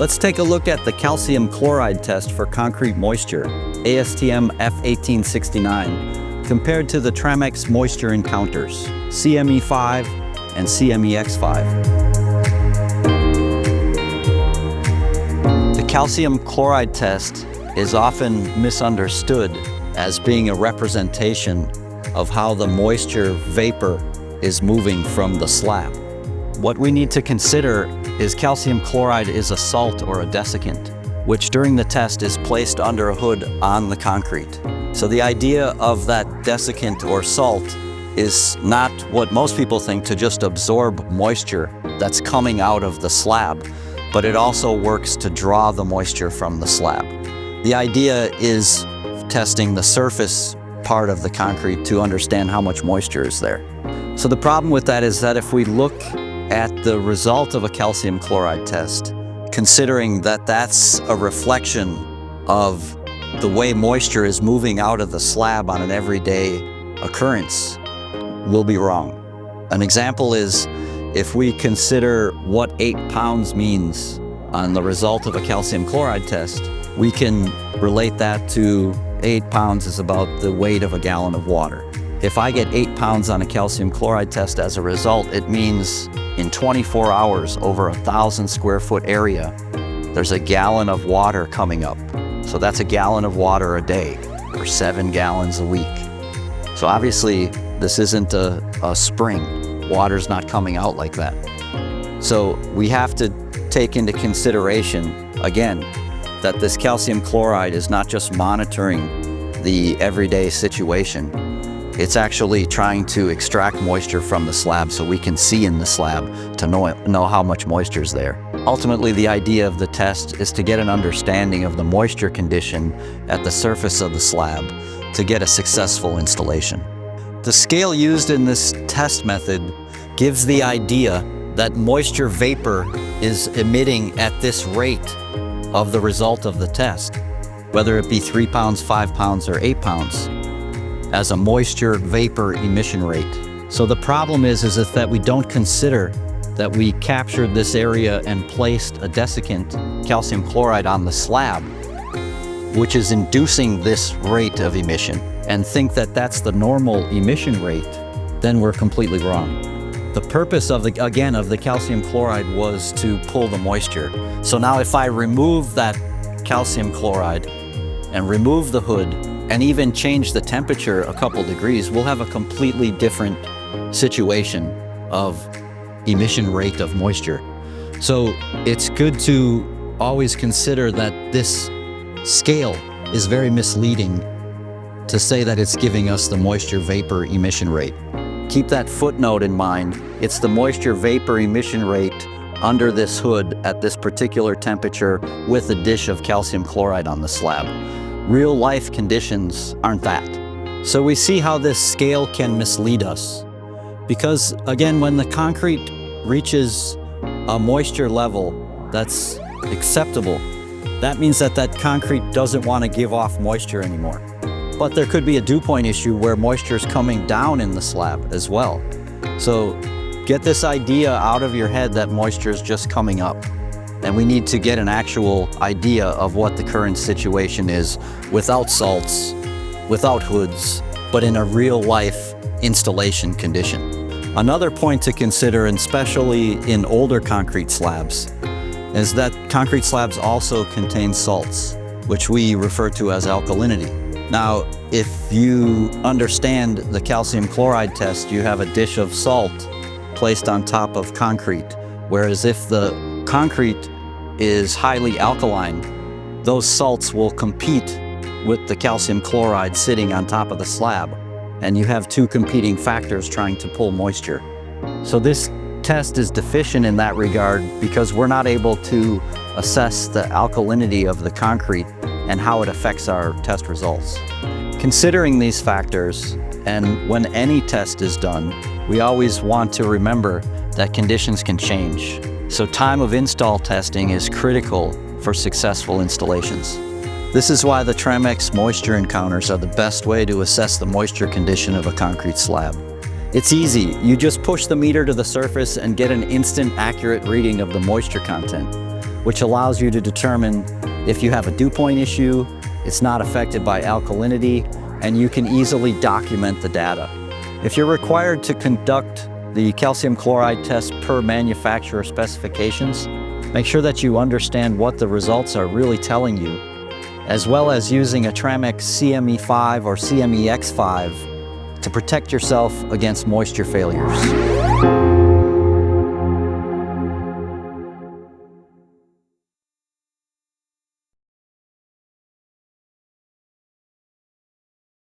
Let's take a look at the calcium chloride test for concrete moisture, ASTM F1869, compared to the Tramex moisture encounters, CME5 and CMEX5. The calcium chloride test is often misunderstood as being a representation of how the moisture vapor is moving from the slab. What we need to consider is calcium chloride is a salt or a desiccant, which during the test is placed under a hood on the concrete. So the idea of that desiccant or salt is not what most people think, to just absorb moisture that's coming out of the slab, but it also works to draw the moisture from the slab. The idea is testing the surface part of the concrete to understand how much moisture is there. So the problem with that is that if we look at the result of a calcium chloride test, considering that that's a reflection of the way moisture is moving out of the slab on an everyday occurrence, we'll be wrong. An example is if we consider what 8 pounds means on the result of a calcium chloride test, we can relate that to 8 pounds is about the weight of a gallon of water. If I get 8 pounds on a calcium chloride test as a result, it means in 24 hours, over 1,000 square foot area, there's a gallon of water coming up. So that's a gallon of water a day, or 7 gallons a week. So obviously, this isn't a spring. Water's not coming out like that. So we have to take into consideration, again, that this calcium chloride is not just monitoring the everyday situation. It's actually trying to extract moisture from the slab so we can see in the slab to know how much moisture is there. Ultimately, the idea of the test is to get an understanding of the moisture condition at the surface of the slab to get a successful installation. The scale used in this test method gives the idea that moisture vapor is emitting at this rate of the result of the test, whether it be 3 pounds, 5 pounds, or 8 pounds, as a moisture vapor emission rate. So the problem is that we don't consider that we captured this area and placed a desiccant, calcium chloride, on the slab, which is inducing this rate of emission, and think that that's the normal emission rate, then we're completely wrong. The purpose of the calcium chloride was to pull the moisture. So now if I remove that calcium chloride and remove the hood and even change the temperature a couple degrees, we'll have a completely different situation of emission rate of moisture. So it's good to always consider that this scale is very misleading to say that it's giving us the moisture vapor emission rate. Keep that footnote in mind. It's the moisture vapor emission rate under this hood at this particular temperature with a dish of calcium chloride on the slab. Real life conditions aren't that. So we see how this scale can mislead us. Because again, when the concrete reaches a moisture level that's acceptable, that means that that concrete doesn't want to give off moisture anymore. But there could be a dew point issue where moisture is coming down in the slab as well. So get this idea out of your head that moisture is just coming up. And we need to get an actual idea of what the current situation is without salts, without hoods, but in a real life installation condition. Another point to consider, and especially in older concrete slabs, is that concrete slabs also contain salts, which we refer to as alkalinity. Now, if you understand the calcium chloride test, you have a dish of salt placed on top of concrete, whereas if the concrete is highly alkaline, those salts will compete with the calcium chloride sitting on top of the slab, and you have two competing factors trying to pull moisture. So this test is deficient in that regard because we're not able to assess the alkalinity of the concrete and how it affects our test results. Considering these factors, and when any test is done, we always want to remember that conditions can change. So time of install testing is critical for successful installations. This is why the Tramex moisture encounters are the best way to assess the moisture condition of a concrete slab. It's easy. You just push the meter to the surface and get an instant accurate reading of the moisture content. which allows you to determine if you have a dew point issue, it's not affected by alkalinity, and you can easily document the data. If you're required to conduct the calcium chloride test per manufacturer specifications, make sure that you understand what the results are really telling you, as well as using a Tramex CME5 or CMEX5 to protect yourself against moisture failures.